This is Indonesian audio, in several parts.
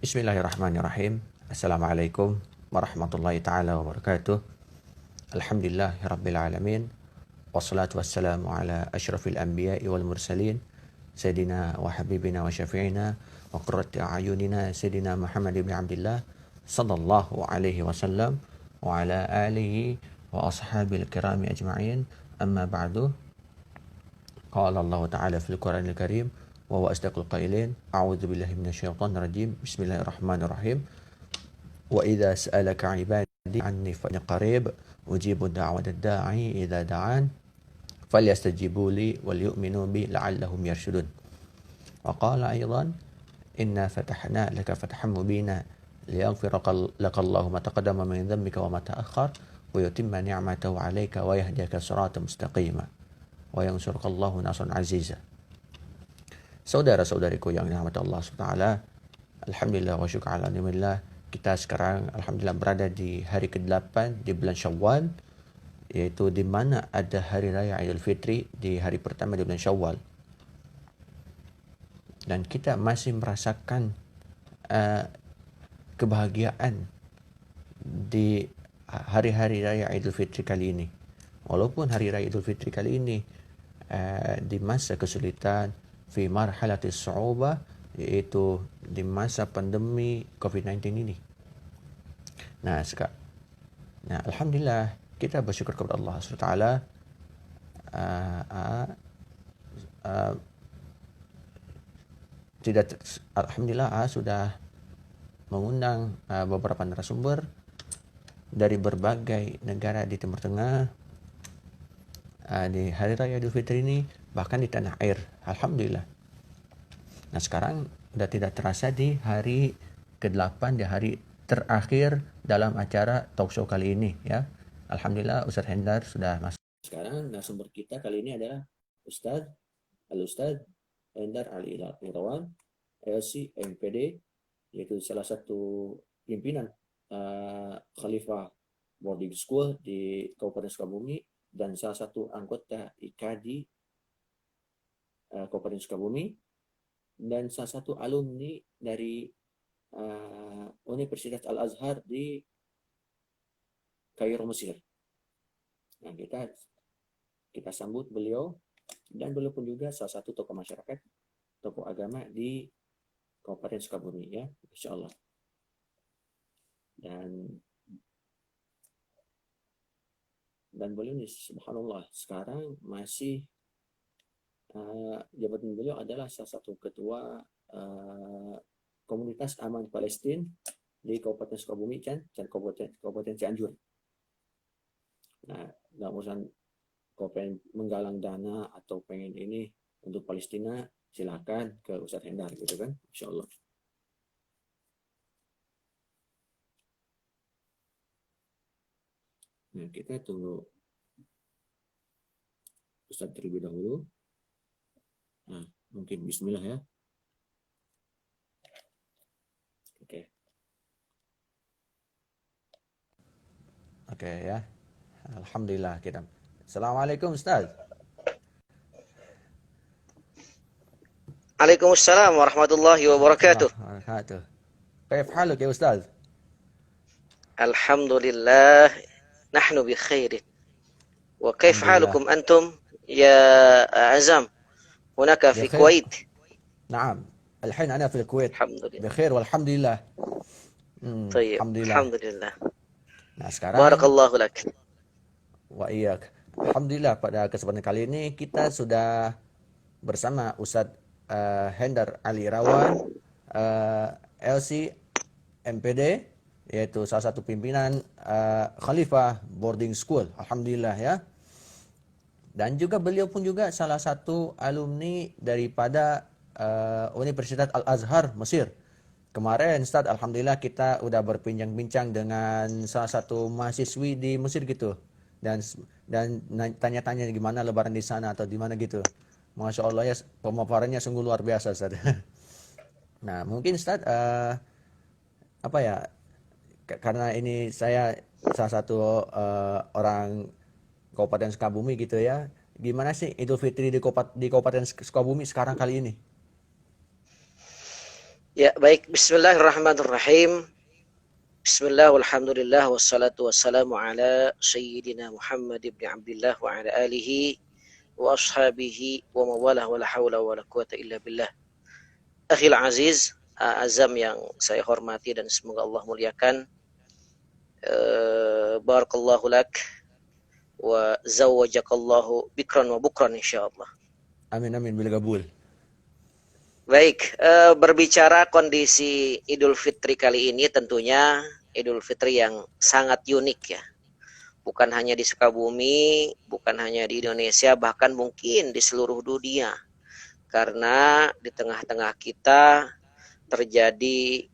Bismillahirrahmanirrahim. Assalamualaikum warahmatullahi taala wabarakatuh. Alhamdulillahirabbil alamin. Wassalatu wassalamu ala asyrafil anbiya'i wal mursalin sayyidina wa habibina wa syafi'ina wa qurrati a'yunina sayyidina Muhammad ibn Abdullah sallallahu alaihi wasallam wa ala alihi wa ashabil kirami ajma'in. Amma ba'du. Qala Allah ta'ala fil Qur'anil Karim wa huwa asdaqul qailin. A'udzu billahi minasyaitonir rajim. Bismillahirrahmanirrahim. Wa idza sa'alaka 'ibadi 'anni fa inni qarib ujibu da'watad da'i idza da'an falyastajibu li wal yu'minu bi la'allahum yarshudun. Wa qala aidan inna fatahna laka fathan mubina liyaghfira laka Allahu ma taqaddama min dhanbika wa ma ta'akhkhar wa yutimma ni'matahu 'alaika wa yahdiyaka siratan mustaqima wa yansurka Allahu nasran 'aziza. Saudara-saudariku yang dirahmati Allah SWT, alhamdulillah wa syukur ala ni'millah. Kita sekarang alhamdulillah berada di hari ke-8 di bulan Syawal, yaitu di mana ada hari raya Idul Fitri di hari pertama di bulan Syawal. Dan kita masih merasakan kebahagiaan di hari-hari raya Idul Fitri kali ini. Walaupun hari raya Idul Fitri kali ini di masa kesulitan, fi marhalatis su'ubah, yaitu di masa pandemi COVID-19 ini. Nah, alhamdulillah kita bersyukur kepada Allah SWT. Alhamdulillah sudah mengundang beberapa narasumber dari berbagai negara di Timur Tengah di hari raya Idul Fitri ini, bahkan di tanah air. Alhamdulillah. Nah, sekarang sudah tidak terasa di hari ke-8, di hari terakhir dalam acara talk show kali ini, ya. Alhamdulillah Ustaz Hendar sudah masuk. Sekarang narasumber kita kali ini adalah Al-Ustaz Hendar Ali Irawan, LC MPD, yaitu salah satu pimpinan Khalifah Boarding School di Kabupaten Sukabumi dan salah satu anggota IKADI Kabupaten Sukabumi, dan salah satu alumni dari Universitas Al-Azhar di Kairo, Mesir. Nah, kita sambut beliau, dan beliau pun juga salah satu tokoh masyarakat, tokoh agama di Kabupaten Sukabumi, ya, insyaallah. Dan beliau ini subhanallah sekarang masih jabatan beliau adalah salah satu ketua komunitas aman Palestina di Kabupaten Sukabumi dan Kabupaten Cianjur. Nah, nggak usah kalau pengen menggalang dana atau pengen ini untuk Palestina, silakan ke Ustadz Hendar, gitu kan, insyaallah. Nah, kita tunggu Ustadz terlebih dahulu. Nah, mungkin bismillah ya. Oke ya. Alhamdulillah kita. Assalamualaikum Ustaz. Waalaikumsalam warahmatullahi wabarakatuh. Kaif haluk ya Ustaz? Alhamdulillah, nahnu bi khairin. Wa kaif halukum antum ya Azam? Hunaka fi Kuwait. نعم، الحين أنا في الكويت. الحمد لله. بخير والحمد لله. طيب. Alhamdulillah. Alhamdulillah. Nah, sekarang Barakallahu lak. Wa iyyak. Alhamdulillah pada kesempatan kali ini kita sudah bersama Ustadz Hendar Ali Irawan, LC MPD, yaitu salah satu pimpinan Khalifah Boarding School. Alhamdulillah ya. Dan juga beliau pun juga salah satu alumni daripada Universitas Al-Azhar Mesir. Kemarin Ustaz, alhamdulillah kita udah berbincang-bincang dengan salah satu mahasiswi di Mesir gitu. Dan tanya-tanya gimana lebaran di sana atau di mana gitu. Masya Allah ya, pemaparannya sungguh luar biasa Ustaz. Nah, mungkin Ustaz apa ya, karena ini saya salah satu orang Kabupaten Sukabumi gitu ya. Gimana sih Idul Fitri di Kabupaten Sukabumi sekarang kali ini? Ya, baik. Bismillahirrahmanirrahim. Bismillah, walhamdulillah, wassalatu wassalamu ala sayyidina Muhammad ibn Abdullah wa ala alihi wa ashabihi wa mawalah wa la hawla wa la quwata illa billah. Akhil aziz, Azam yang saya hormati dan semoga Allah muliakan. Barakallahu lak wa zawwajakallahu bikran wa bukran insyaallah. Amin amin bil kabul. Baik, berbicara kondisi Idul Fitri kali ini tentunya Idul Fitri yang sangat unik ya. Bukan hanya di Sukabumi, bukan hanya di Indonesia, bahkan mungkin di seluruh dunia. Karena di tengah-tengah kita terjadi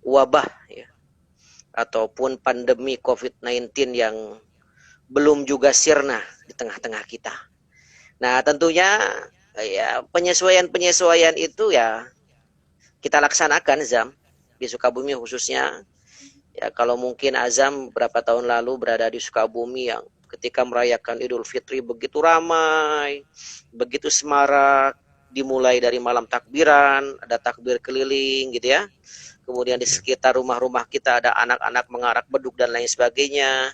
wabah ya, ataupun pandemi COVID-19 yang belum juga sirna di tengah-tengah kita. Nah, tentunya ya penyesuaian-penyesuaian itu ya kita laksanakan Zam di Sukabumi khususnya. Ya kalau mungkin Azam berapa tahun lalu berada di Sukabumi yang ketika merayakan Idul Fitri begitu ramai, begitu semarak, dimulai dari malam takbiran, ada takbir keliling gitu ya. Kemudian di sekitar rumah-rumah kita ada anak-anak mengarak beduk dan lain sebagainya.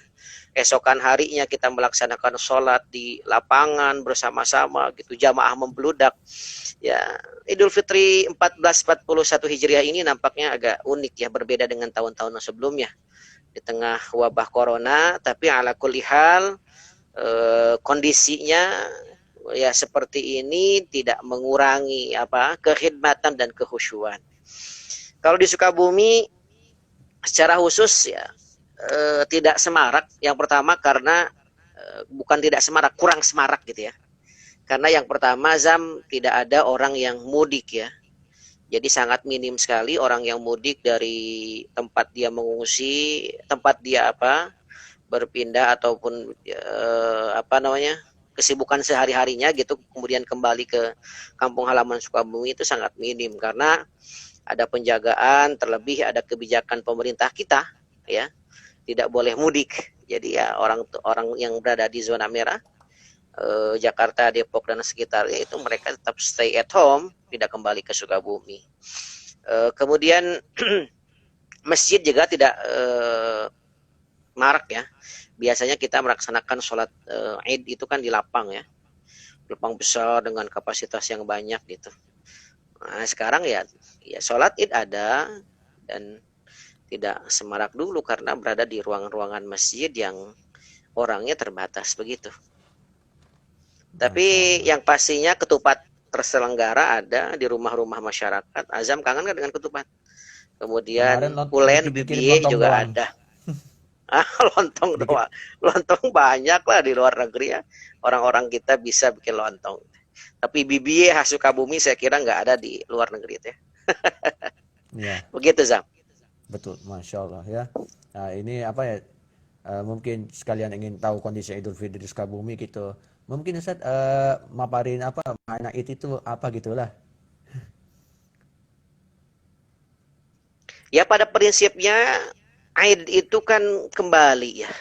Esokan harinya kita melaksanakan sholat di lapangan bersama-sama gitu, jamaah membludak. Ya, Idul Fitri 1441 Hijriah ini nampaknya agak unik ya, berbeda dengan tahun-tahun sebelumnya. Di tengah wabah corona, tapi ala kulli hal kondisinya ya seperti ini tidak mengurangi kekhidmatan dan kekhusyuan. Kalau di Sukabumi secara khusus ya tidak semarak. Yang pertama karena bukan tidak semarak, kurang semarak gitu ya. Karena yang pertama Zam tidak ada orang yang mudik ya. Jadi sangat minim sekali orang yang mudik dari tempat dia mengungsi, tempat dia berpindah ataupun kesibukan sehari-harinya gitu, kemudian kembali ke kampung halaman Sukabumi itu sangat minim karena ada penjagaan, terlebih ada kebijakan pemerintah kita ya. Tidak boleh mudik. Jadi ya orang yang berada di zona merah, Jakarta, Depok dan sekitarnya itu mereka tetap stay at home, tidak kembali ke Sukabumi. Kemudian masjid juga tidak marak ya. Biasanya kita melaksanakan sholat Id itu kan di lapang ya, lapang besar dengan kapasitas yang banyak gitu. Nah sekarang ya sholat Id ada dan tidak semarak dulu karena berada di ruang-ruangan masjid yang orangnya terbatas begitu. Tapi yang pastinya ketupat terselenggara ada di rumah-rumah masyarakat. Azam kangen kan dengan ketupat? Kemudian pulen, bibiye juga doang ada. Lontong doang. Lontong banyak lah di luar negeri ya. Orang-orang kita bisa bikin lontong. Tapi bibiye khas Sukabumi saya kira nggak ada di luar negeri itu ya. Ya. Begitu Zam. Betul, Masya Allah ya. Nah ini mungkin sekalian ingin tahu kondisi Idul Fitri di Sukabumi gitu. Mungkin Ustaz maparin makna itu apa gitulah. Ya pada prinsipnya Aid itu kan kembali ya.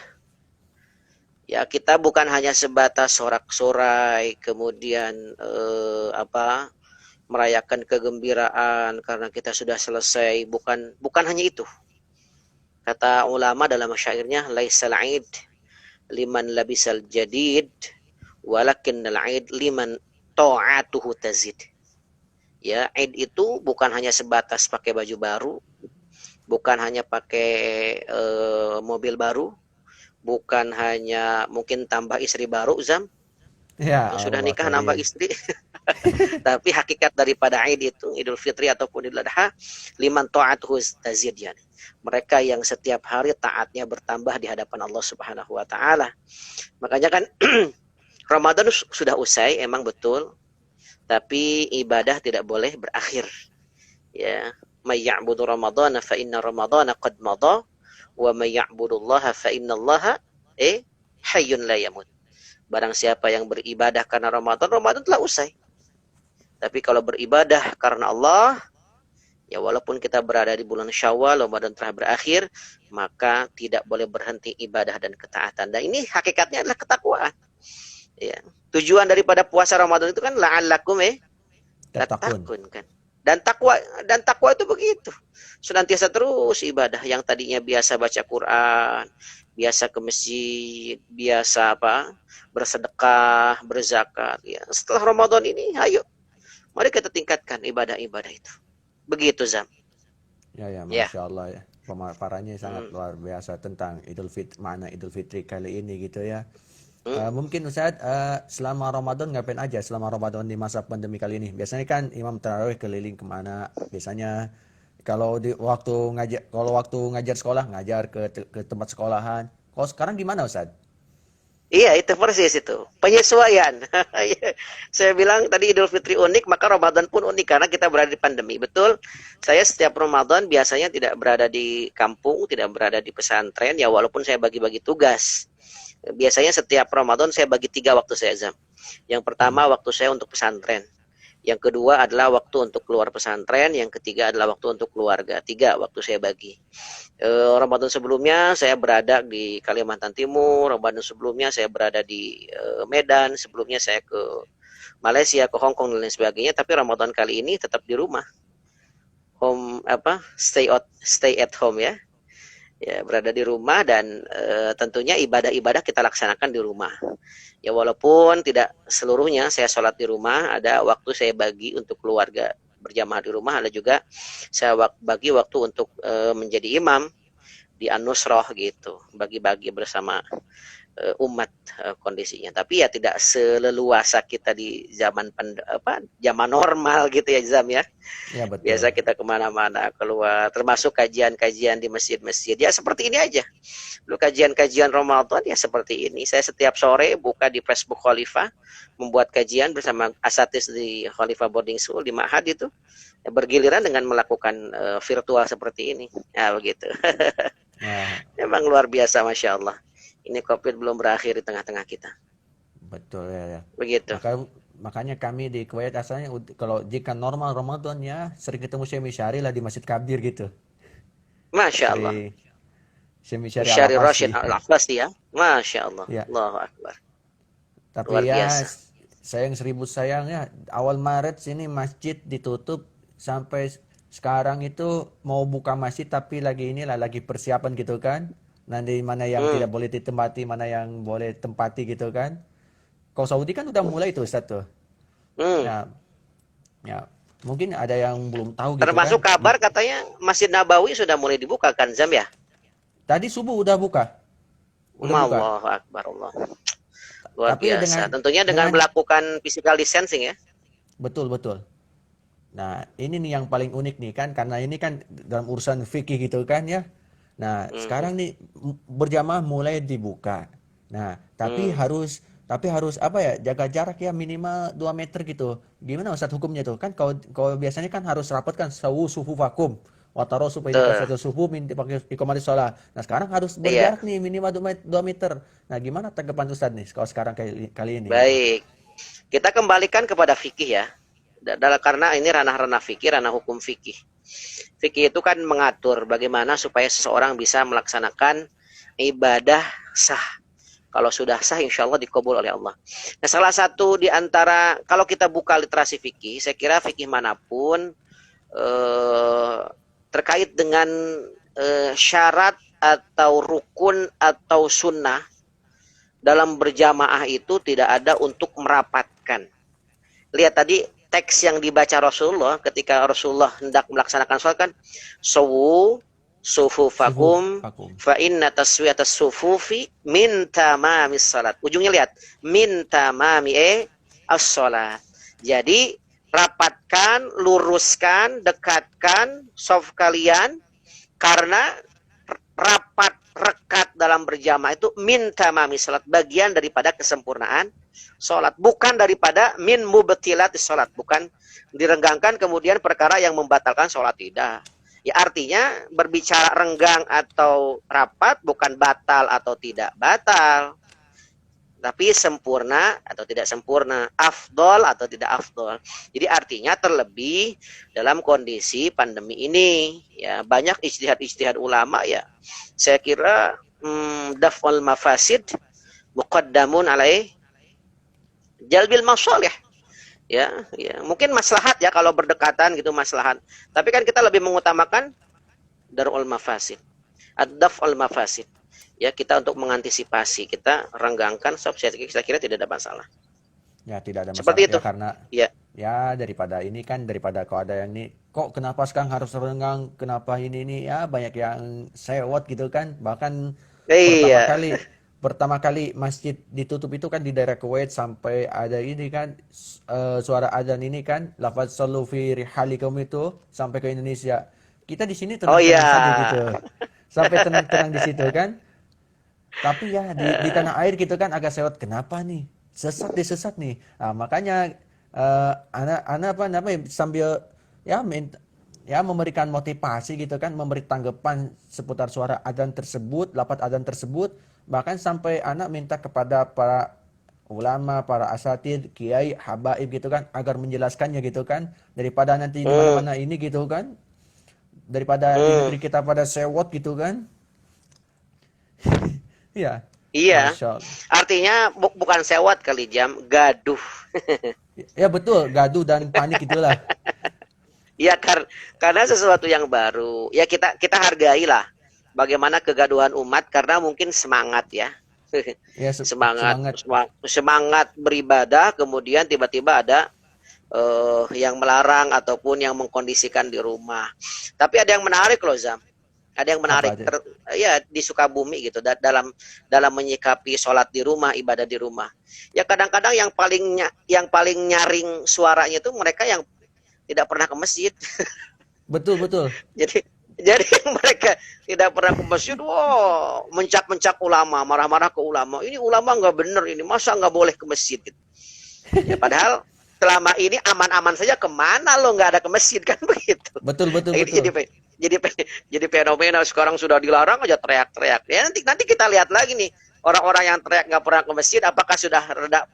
Ya kita bukan hanya sebatas sorak-sorai kemudian merayakan kegembiraan karena kita sudah selesai, bukan hanya itu. Kata ulama dalam syairnya, laisal aid liman labisal jadid walakinnal aid liman ta'atuhu tazid. Ya, Aid itu bukan hanya sebatas pakai baju baru, bukan hanya pakai mobil baru, bukan hanya mungkin tambah istri baru Zam. Ya, sudah nikah nambah istri. Tapi hakikat daripada Aid itu, Idul Fitri ataupun Idul Adha, liman ta'atuhu tazid yani. Mereka yang setiap hari taatnya bertambah di hadapan Allah Subhanahu wa taala. Makanya kan Ramadan sudah usai emang betul, tapi ibadah tidak boleh berakhir. Ya, may ya'budu ramadhana fa inna ramadhana qad madha wa may ya'budullaha fa innallaha hayyun la yamut. Barang siapa yang beribadah karena Ramadan, Ramadan telah usai. Tapi kalau beribadah karena Allah, ya walaupun kita berada di bulan Syawal, Ramadan telah berakhir, maka tidak boleh berhenti ibadah dan ketaatan. Dan ini hakikatnya adalah ketakwaan. Ya. Tujuan daripada puasa Ramadan itu kan la'allakum tattaqun kan. Dan takwa itu begitu. Senantiasa terus ibadah yang tadinya biasa baca Quran, biasa ke masjid, biasa apa? Bersedekah, berzakat ya. Setelah Ramadan ini ayo mari kita tingkatkan ibadah-ibadah itu. Begitu Zam. Ya, Ya. Masya Allah ya. Pemaparannya sangat Hmm. luar biasa tentang makna Idul Fitri kali ini gitu ya. Hmm. Mungkin Ustadz, selama Ramadan ngapain aja selama Ramadan di masa pandemi kali ini? Biasanya kan imam tarawih keliling kemana? Biasanya kalau waktu ngajar sekolah ngajar ke tempat sekolahan. Kalau sekarang gimana Ustadz? Iya, itu persis itu. Penyesuaian. Saya bilang tadi Idul Fitri unik, maka Ramadan pun unik karena kita berada di pandemi. Betul, saya setiap Ramadan biasanya tidak berada di kampung, tidak berada di pesantren, ya walaupun saya bagi-bagi tugas. Biasanya setiap Ramadan saya bagi 3 waktu saya, Zam. Yang pertama waktu saya untuk pesantren. Yang kedua adalah waktu untuk keluar pesantren. Yang ketiga adalah waktu untuk keluarga. 3 waktu saya bagi. Ramadan sebelumnya saya berada di Kalimantan Timur, Ramadan sebelumnya saya berada di Medan, sebelumnya saya ke Malaysia, ke Hong Kong dan lain sebagainya, tapi Ramadan kali ini tetap di rumah. Stay at home ya. Ya, berada di rumah dan tentunya ibadah-ibadah kita laksanakan di rumah. Ya walaupun tidak seluruhnya saya sholat di rumah, ada waktu saya bagi untuk keluarga berjamaah di rumah, ada juga saya bagi waktu untuk menjadi imam di An-Nusroh gitu, bagi-bagi bersama umat kondisinya. Tapi ya tidak seleluasa kita di zaman normal gitu ya Zam ya. Ya betul. Biasa kita kemana-mana keluar, termasuk kajian-kajian di masjid-masjid. Ya seperti ini aja. Lu kajian-kajian Ramadan ya seperti ini. Saya setiap sore buka di Facebook Khalifah, membuat kajian bersama asatis di Khalifah Boarding School di Ma'had itu. Ya, bergiliran dengan melakukan virtual seperti ini. Ya begitu. Nah, Memang luar biasa, Masya Allah. Ini COVID belum berakhir di tengah-tengah kita. betul ya. Begitu. Makanya kami di Kuwait asalnya kalau jika normal Ramadan ya sering ketemu Syekh Syari lah di Masjid Kabir gitu. Masya Allah. Sering Syekh Syari Syari Rashid Al-Abbasi. Al-Abbasi ya. Masya Allah. Ya, Allahu Akbar. Luar tapi ya biasa. sayang seribu sayang ya awal Maret sini masjid ditutup sampai sekarang itu mau buka masjid tapi lagi persiapan gitu kan. Nanti mana yang Hmm. tidak boleh ditempati, mana yang boleh tempati gitu kan. Kalau Saudi kan udah mulai tuh Ustaz tuh. Hmm. Ya, ya mungkin ada yang belum tahu gitu Termasuk kan. kabar katanya Masjid Nabawi sudah mulai dibuka kan Zam ya? Tadi subuh udah buka. Udah buka. Allahu Akbar Allah. Luar Tapi biasa. Tentunya dengan dengan melakukan physical distancing ya. betul betul. Nah, ini nih yang paling unik nih kan karena ini kan dalam urusan fikih gitu kan ya. Nah, Hmm. sekarang nih berjamaah mulai dibuka. Nah, Hmm. tapi harus apa ya? Jaga jarak ya minimal 2 meter gitu. Gimana Ustaz hukumnya tuh? Kan kalau biasanya kan harus rapat kan sawu sufu vakum. Wataro supaya ini Betul. satu sufu minta pakai iqamati sholat. Nah, sekarang harus Iya. berjarak nih minimal 2 meter. Nah, gimana tanggapan Ustaz nih kalau sekarang kali ini gitu? Baik. Kita kembalikan kepada fikih ya. Karena ini ranah-ranah fikih, ranah hukum fikih. Fikih itu kan mengatur bagaimana supaya seseorang bisa melaksanakan ibadah sah. Kalau sudah sah, insya Allah dikabul oleh Allah. Nah, salah satu di antara, kalau kita buka literasi fikih, saya kira fikih manapun eh, terkait dengan syarat atau rukun atau sunnah dalam berjamaah itu tidak ada untuk merapatkan. Lihat tadi teks yang dibaca Rasulullah ketika Rasulullah hendak melaksanakan sholat kan, sawu Sufu sufufakum vakum. fa inna taswiyatas sufufi min tamamis salat. Ujungnya lihat, min tamami as-salat. Jadi rapatkan, luruskan, dekatkan saf kalian karena rapat rekat dalam berjamaah itu min tamami salat, bagian daripada kesempurnaan sholat, bukan daripada min mubtilatis sholat, bukan direnggangkan kemudian perkara yang membatalkan sholat, tidak. Ya artinya berbicara renggang atau rapat bukan batal atau tidak batal, tapi sempurna atau tidak sempurna, afdol atau tidak afdol. Jadi artinya terlebih dalam kondisi pandemi ini, ya banyak ijtihad ulama ya. Saya kira daf'ul mafasid muqaddamun alaih jalbil masalih. Ya, mungkin maslahat ya kalau berdekatan gitu maslahat. Tapi kan kita lebih mengutamakan darul mafasid, ad-daf'ul mafasid. Ya, kita untuk mengantisipasi, kita renggangkan, saya kira tidak ada masalah. Ya tidak ada masalah Seperti ya itu. karena Ya. ya daripada ini kan daripada kalau ada yang ini kok kenapa sekarang harus renggang kenapa ini ya banyak yang sewot gitu kan bahkan pertama Iya. kali pertama kali masjid ditutup itu kan di daerah Kuwait sampai ada ini kan suara adzan ini kan lafaz sallu fi rihalikum itu sampai ke Indonesia kita di sini Oh iya. tenang-tenang saja gitu sampai tenang-tenang di situ kan tapi ya di tanah air gitu kan agak sewot. Kenapa nih? Sesat nih. Nah, makanya anak apa namanya sambil ya ya memberikan motivasi gitu kan, memberi tanggapan seputar suara adzan tersebut, lafaz adzan tersebut, bahkan sampai anak minta kepada para ulama, para asatid, kiai, habaib gitu kan agar menjelaskannya gitu kan daripada nanti di Hmm, mana-mana ini gitu kan daripada di hmm. negeri kita pada sewot gitu kan. Iya. Iya. Masya Allah. Artinya bukan sewot kali jam, gaduh. Ya betul, gaduh dan panik itulah. Ya karena sesuatu yang baru. Ya kita hargailah bagaimana kegaduhan umat karena mungkin semangat ya. Ya Semangat semangat. semangat beribadah kemudian tiba-tiba ada yang melarang ataupun yang mengkondisikan di rumah. Tapi ada yang menarik loh Zam. Ada yang Apa menarik aja? ya di Sukabumi gitu dalam menyikapi sholat di rumah, ibadah di rumah. Ya kadang-kadang yang paling nyaring suaranya itu mereka yang tidak pernah ke masjid. Betul betul. Jadi jadi mereka tidak pernah ke masjid, wow, mencak-mencak ulama, marah-marah ke ulama. Ini ulama nggak bener ini, masa nggak boleh ke masjid gitu. Ya padahal selama ini aman-aman saja, kemana lo nggak ada ke masjid kan begitu. Betul betul Ini betul. jadi jadi fenomena sekarang sudah dilarang aja teriak-teriak. Ya nanti kita lihat lagi nih orang-orang yang teriak nggak pernah ke masjid, apakah sudah reda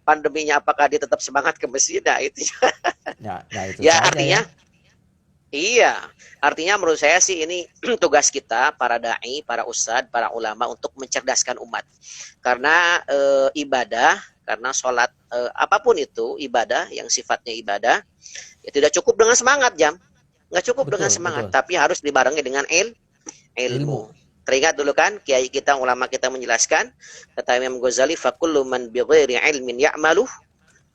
pandeminya, apakah dia tetap semangat ke masjid? Nah itu Ya itu ya saja ya. artinya. Iya, artinya menurut saya sih ini tugas kita para dai, para ustadz, para ulama untuk mencerdaskan umat. Karena ibadah, karena sholat apapun itu ibadah yang sifatnya ibadah, ya tidak cukup dengan semangat jam, nggak cukup dengan Betul semangat, betul. tapi harus dibarengi dengan ilmu. Ilmu. Teringat dulu kan kiai kita, ulama kita menjelaskan, kata Imam Ghazali, fakullu man bighairi ilmin ya'maluh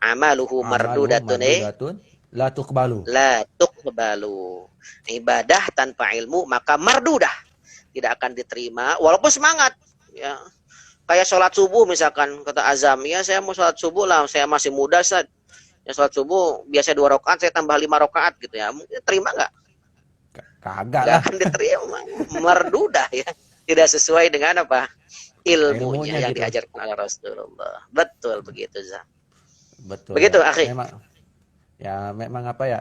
amaluhu Amaluhu mardudatun mardudatun la tuqbalu. la tuqbalu. Ibadah tanpa ilmu maka mardudah, tidak akan diterima walaupun semangat ya. Kayak sholat subuh misalkan kata Azam, ya saya mau sholat subuh lah, saya masih muda Ustaz. Ya sholat subuh biasa 2 rakaat, saya tambah 5 rakaat gitu ya. Mungkin terima nggak? Kagak Nggak lah. akan diterima. Mardudah ya. Tidak sesuai dengan apa? Ilmunya Ilmunya yang gitu. diajarkan oleh Rasulullah. Betul begitu Zam. Betul Begitu ya. akhi. Memang apa ya?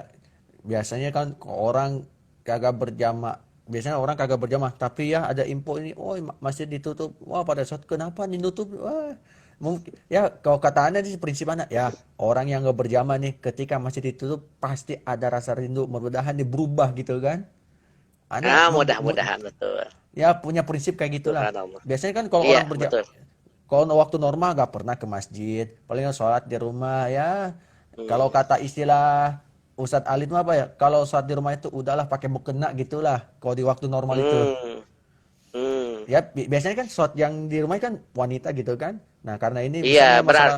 Biasanya kan orang kagak berjamaah. Biasanya orang kagak berjamaah, tapi ya ada info ini, oh masjid ditutup. Wah, pada saat kenapa ditutup? Wah, mungkin ya kalau kata Anda sih prinsip Anda, ya orang yang nggak berjamaah nih ketika masjid ditutup pasti ada rasa rindu, mudah-mudahan dia berubah gitu kan. Anda Mudah-mudahan betul. ya punya prinsip kayak gitulah. Subhanallah. Biasanya kan kalau Iya, orang betul. kalau waktu normal nggak pernah ke masjid, paling sholat di rumah ya. Kalau Hmm. kata istilah Ustadz Alit mah apa ya? Kalau sholat di rumah itu udahlah pakai mukena gitulah. Kalau di waktu normal itu, Hmm. Hmm. ya biasanya kan sholat yang di rumah kan wanita gitu kan. Nah karena ini Iya, misalnya masalah,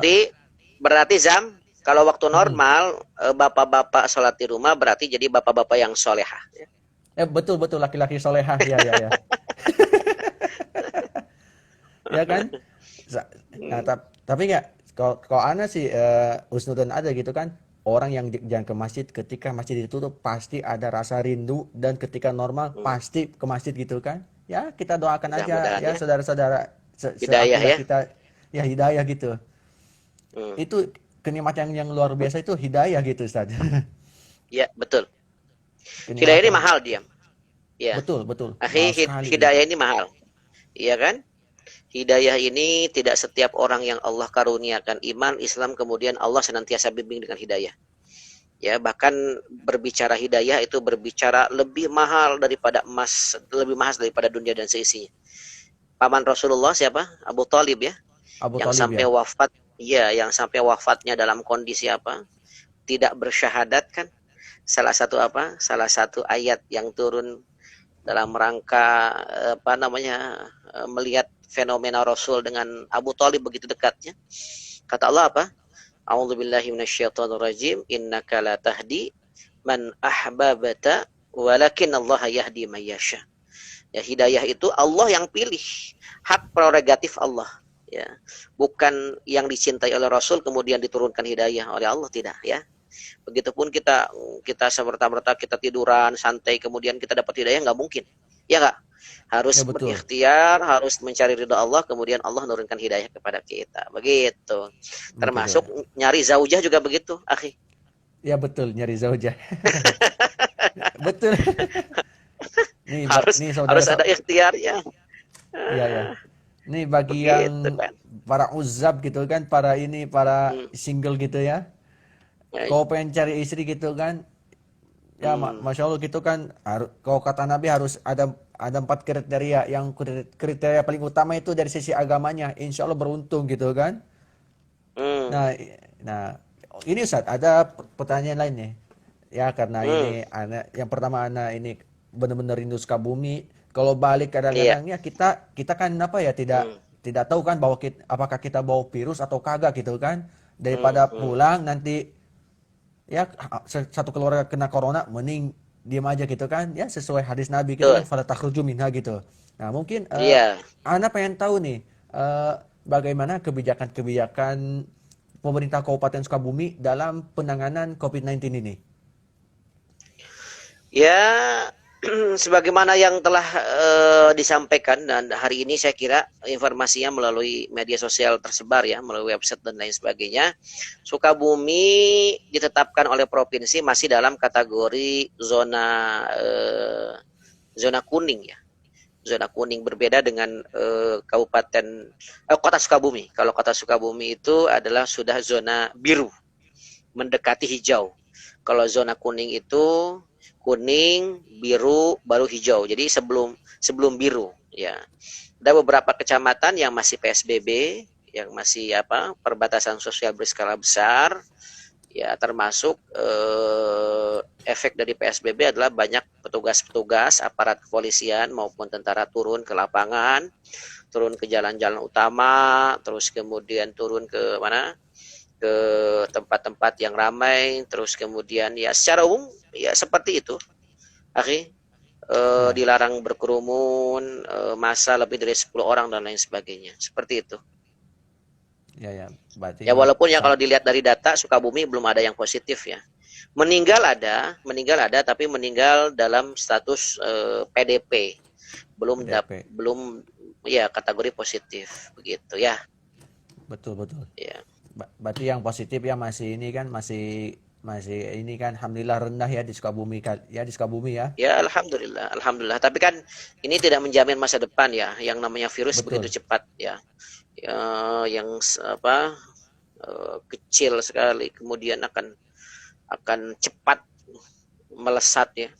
berarti Zam, kalau waktu mm-mm. normal bapak-bapak sholat di rumah berarti jadi bapak-bapak yang solehah. Betul betul laki-laki solehah ya ya ya, ya kan? Nah, Hmm. tapi nggak kalau ana sih husnudon ada gitu kan orang yang jangan ke masjid ketika masjid ditutup pasti ada rasa rindu dan ketika normal Hmm. pasti ke masjid gitu kan ya kita doakan aja Mudah-mudahan ya ya. saudara-saudara Hidayah seakidah ya. kita ya hidayah gitu Hmm. itu kenikmatan yang luar biasa itu hidayah gitu Ustaz. Ya, betul. Hidayah ini Kenikmatan mahal dia. Ya. betul betul Akhi, mahal sekali itu. hidayah ini mahal. Iya kan? Hidayah ini tidak setiap orang yang Allah karuniakan iman, Islam, kemudian Allah senantiasa bimbing dengan hidayah. Ya, bahkan berbicara hidayah itu berbicara lebih mahal daripada emas, lebih mahal daripada dunia dan seisinya. Paman Rasulullah siapa? Abu Talib ya, Abu yang Thalib sampai ya. wafat, ya, yang sampai wafatnya dalam kondisi apa? tidak bersyahadat kan salah satu apa? Salah satu ayat yang turun dalam rangka apa namanya melihat fenomena Rasul dengan Abu Thalib begitu dekatnya. Kata Allah apa? A'udzubillahi minasyaitonirrajim. Innaka la tahdi man ahbabata walakin Allah yahdi man yasha. Ya, hidayah itu Allah yang pilih, hak prerogatif Allah. Ya, bukan yang dicintai oleh Rasul kemudian diturunkan hidayah oleh Allah, tidak ya. Begitupun kita semerta-merta kita tiduran santai kemudian kita dapat hidayah, nggak mungkin, ya nggak. Harus Ya betul. berikhtiar, harus mencari ridha Allah, kemudian Allah menurunkan hidayah kepada kita. Begitu. Begitu Termasuk ya. nyari zaujah juga begitu, akhi. Ya betul, nyari zaujah. Betul. Harus Nih saudara harus ada ikhtiarnya. iya ya. Nih bagi Begitu yang kan. para uzab gitu kan, para Hmm. single gitu ya. Ya, Kau pengen cari istri gitu kan, ya hmm. masya Allah gitu kan. Kau kata Nabi harus ada 4 kriteria. Yang kriteria paling utama itu dari sisi agamanya, insya Allah beruntung gitu kan. Hmm. Nah, nah ini Ustaz, ada pertanyaan lain nih. Ya karena Hmm. ini anak yang pertama anak ini benar-benar rindu Sukabumi. Kalau balik Iya. kadang-kadang ya kita kan apa ya tidak Hmm. tidak tahu kan bahwa apakah kita bawa virus atau kagak gitu kan. Hmm. Daripada Hmm. pulang nanti ya satu keluarga kena corona mending diam aja gitu kan. Ya sesuai hadis Nabi gitu kan Betul. fala takhruju minha gitu. Nah, mungkin Iya. Ana pengen tahu nih bagaimana kebijakan-kebijakan pemerintah Kabupaten Sukabumi dalam penanganan COVID-19 ini. Ya, sebagaimana yang telah disampaikan dan hari ini saya kira informasinya melalui media sosial tersebar ya, melalui website dan lain sebagainya. Sukabumi ditetapkan oleh provinsi masih dalam kategori zona kuning ya. Zona kuning berbeda dengan kota Sukabumi. Kalau kota Sukabumi itu adalah sudah zona biru, mendekati hijau. Kalau zona kuning itu kuning, biru, baru hijau. Jadi sebelum biru ya. Ada beberapa kecamatan yang masih PSBB, yang masih perbatasan sosial berskala besar. Ya, termasuk efek dari PSBB adalah banyak petugas-petugas aparat kepolisian maupun tentara turun ke lapangan, turun ke jalan-jalan utama, terus kemudian turun ke mana? Ke tempat-tempat yang ramai, terus kemudian ya secara umum ya seperti itu. Akhi, Ya, dilarang berkerumun, masa lebih dari 10 orang dan lain sebagainya. Seperti itu. ya, ya. Berarti Ya ini walaupun ya kalau dilihat dari data Sukabumi belum ada yang positif ya. Meninggal ada tapi meninggal dalam status PDP. PDP. Belum ya kategori positif begitu ya. Betul, betul. Ya. Berarti yang positif ya masih ini kan masih masih ini kan alhamdulillah rendah ya di Sukabumi ya di Sukabumi ya. Ya alhamdulillah, alhamdulillah. Tapi kan ini tidak menjamin masa depan ya. Yang namanya virus begitu Betul. cepat ya. Ya yang kecil sekali kemudian akan cepat melesat ya,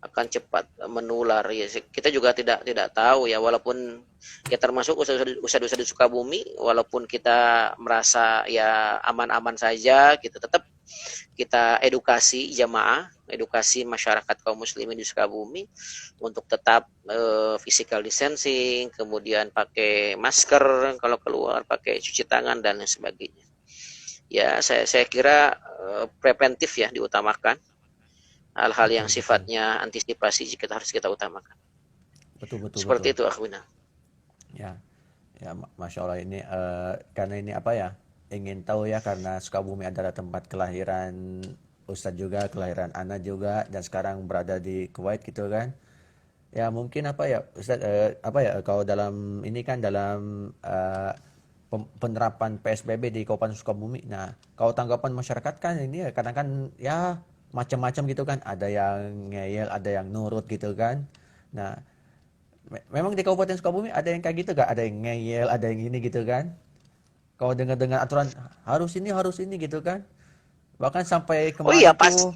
akan cepat menular ya. Kita juga tidak tahu ya, walaupun ya termasuk usaha-usaha di Sukabumi, walaupun kita merasa ya aman-aman saja, kita tetap kita edukasi jamaah, edukasi masyarakat kaum muslimin di Sukabumi untuk tetap physical distancing, kemudian pakai masker kalau keluar, pakai cuci tangan dan lain sebagainya. Ya, saya kira preventif ya diutamakan. Hal-hal yang Betul, betul. sifatnya antisipasi jika harus kita utamakan. Betul, betul, betul. Seperti itu, Akhwina. Ya. Ya, Masya Allah ini karena ini apa ya? Ingin tahu ya karena Sukabumi adalah tempat kelahiran Ustadz juga, kelahiran Ana juga dan sekarang berada di Kuwait gitu kan. Ya mungkin apa ya Ustadz apa ya kalau dalam ini kan dalam penerapan PSBB di Kabupaten Sukabumi. Nah, kalau tanggapan masyarakat kan ini ya kadang kan ya macam-macam gitu kan. Ada yang ngeyel, ada yang nurut gitu kan. Nah, memang di Kabupaten Sukabumi ada yang kayak gitu gak? Ada yang ngeyel, ada yang ini gitu kan. Kalau dengar-dengar aturan harus ini gitu kan. Bahkan sampai Oh iya, kemarin tuh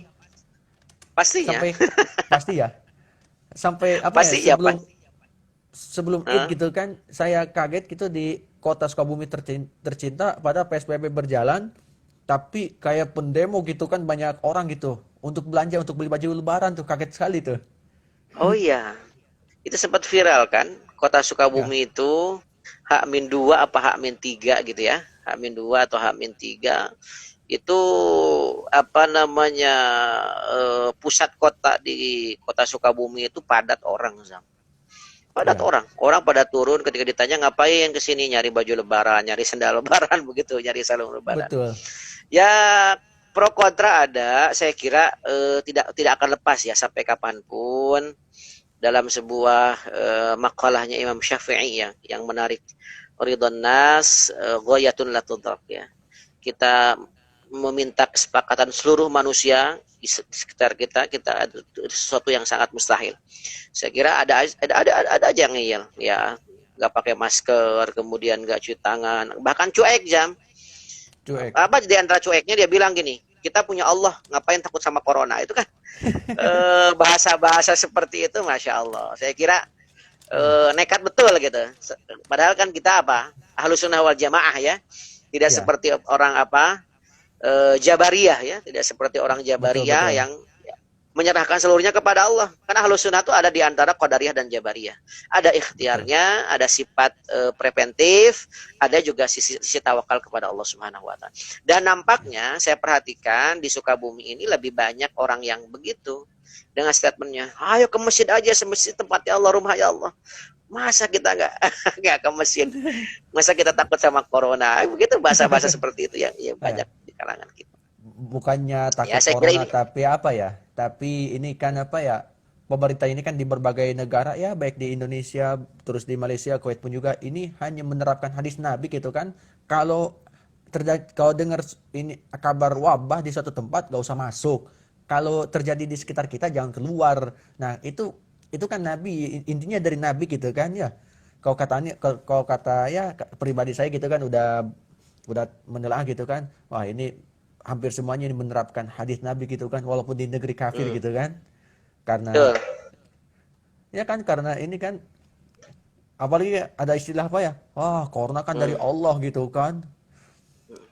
pastinya. sampai pasti ya. Sampai apa ya Pasti ya, Pak. sebelum sebelum Id Hah? gitu kan saya kaget gitu di kota Sukabumi tercinta pada PSBB berjalan tapi kayak pendemo gitu kan, banyak orang gitu untuk belanja, untuk beli baju lebaran tuh, kaget sekali tuh. Oh iya, itu sempat viral kan? Kota Ya, Sukabumi itu H-2 apa H-3 gitu ya. H-2 atau H-3 itu apa namanya pusat kota di kota Sukabumi itu padat orang, Zam. Padat ya, orang. Orang pada turun ketika ditanya ngapain ke sini, nyari baju lebaran, nyari sendal lebaran begitu, nyari sarung lebaran. betul. Ya pro kontra ada, saya kira tidak tidak akan lepas ya sampai kapanpun dalam sebuah makalahnya Imam Syafi'i ya, yang menarik ridwan nas ghayatun la tudrak ya. Kita meminta kesepakatan seluruh manusia di sekitar kita, kita ada sesuatu yang sangat mustahil. Saya kira ada aja yang ngeyel ya, nggak pakai masker, kemudian nggak cuci tangan, bahkan cuek jam. Cuek. Apa di antara cueknya dia bilang gini, kita punya Allah, ngapain takut sama corona, itu kan bahasa-bahasa seperti itu, masya Allah. Saya kira Hmm. nekat betul gitu. Padahal kan kita apa, ahlus sunnah wal jamaah ya, tidak Ya, seperti orang apa Jabariyah ya, tidak seperti orang betul Jabariyah betul. yang menyerahkan seluruhnya kepada Allah. Karena Ahlus Sunnah itu ada di antara Qadariyah dan Jabariyah. Ada Betul. ikhtiarnya, ada sifat preventif, ada juga sisi tawakal kepada Allah Subhanahu wa taala. Dan nampaknya saya perhatikan di Sukabumi ini lebih banyak orang yang begitu dengan statementnya, ayo ke masjid aja, semesjid tempatnya Allah, rumah ya Allah. Masa kita nggak ke masjid? Masa kita takut sama corona? Begitu bahasa-bahasa seperti itu yang ya Ya, banyak di kalangan kita. bukannya Ya takut saya kira corona, ini. tapi apa ya? Tapi ini kan apa ya? Pemerintah ini kan di berbagai negara ya, baik di Indonesia, terus di Malaysia, Kuwait pun juga, ini hanya menerapkan hadis Nabi gitu kan. Kalau terjadi, kalau dengar ini kabar wabah di suatu tempat, gak usah masuk. Kalau terjadi di sekitar kita, jangan keluar. Nah, itu kan Nabi, intinya dari Nabi gitu kan ya. Kalau katanya, kalau kata ya pribadi saya gitu kan, udah menelaah gitu kan. Wah, ini hampir semuanya ini menerapkan hadis Nabi gitu kan, walaupun di negeri kafir Hmm, gitu kan. Karena betul. ya kan, karena ini kan apalagi ada istilah apa ya? Wah, corona kan dari Hmm. Allah gitu kan.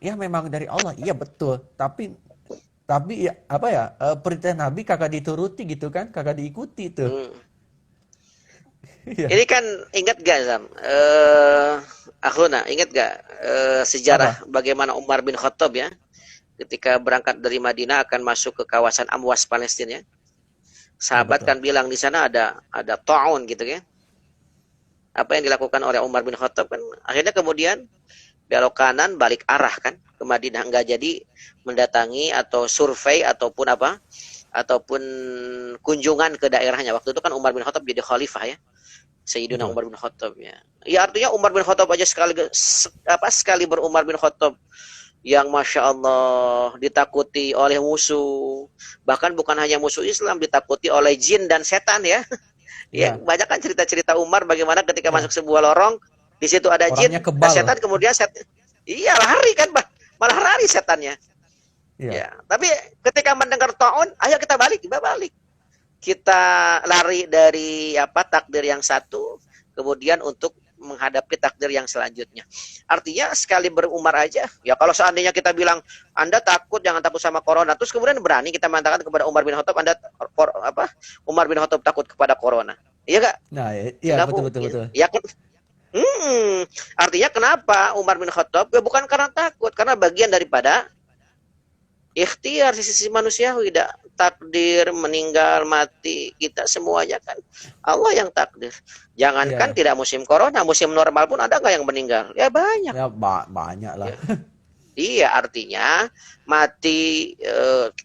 Ya memang dari Allah, iya betul. Tapi ya, apa ya? Perintah Nabi kagak dituruti gitu kan, kagak diikuti tuh. Hmm. Iya. Ini kan ingat gak Zam? Akhuna, ingat gak sejarah Apa? bagaimana Umar bin Khattab ya, ketika berangkat dari Madinah akan masuk ke kawasan Amwas Palestina. Ya? Ya Sahabat betul. kan bilang di sana ada taun gitu kan. Apa yang dilakukan oleh Umar bin Khattab kan akhirnya kemudian belok kanan balik arah kan ke Madinah, nggak jadi mendatangi atau survei ataupun apa ataupun kunjungan ke daerahnya. Waktu itu kan Umar bin Khattab jadi khalifah ya, Sayyidina Betul. Umar bin Khattab ya. Ya artinya Umar bin Khattab aja sekali berumar bin Khattab yang masya Allah ditakuti oleh musuh, bahkan bukan hanya musuh Islam, ditakuti oleh jin dan setan ya. Ya Ya, banyak kan cerita-cerita Umar bagaimana ketika masuk ya. sebuah lorong, di situ ada Orangnya jin dan kebal. setan, kemudian iya lari kan, malah lari setannya. Iya. Ya, tapi ketika mendengar taun, ayo kita balik. Kita lari dari apa takdir yang satu, kemudian untuk menghadapi takdir yang selanjutnya. Artinya sekali berumar aja, ya kalau seandainya kita bilang Anda takut, jangan takut sama corona, terus kemudian berani kita mengatakan kepada Umar bin Khattab, Anda apa? Umar bin Khattab takut kepada corona. Iya gak? Nah, iya Nggak betul betul mungkin. betul. Ya kan? Artinya kenapa Umar bin Khattab? Ya bukan karena takut, karena bagian daripada ikhtiar sisi manusiawi, tidak takdir meninggal mati kita semuanya kan Allah yang takdir. Jangankan Iya. tidak musim corona, musim normal pun ada nggak yang meninggal? Ya banyak. Ya banyak lah. Ya. Iya, artinya mati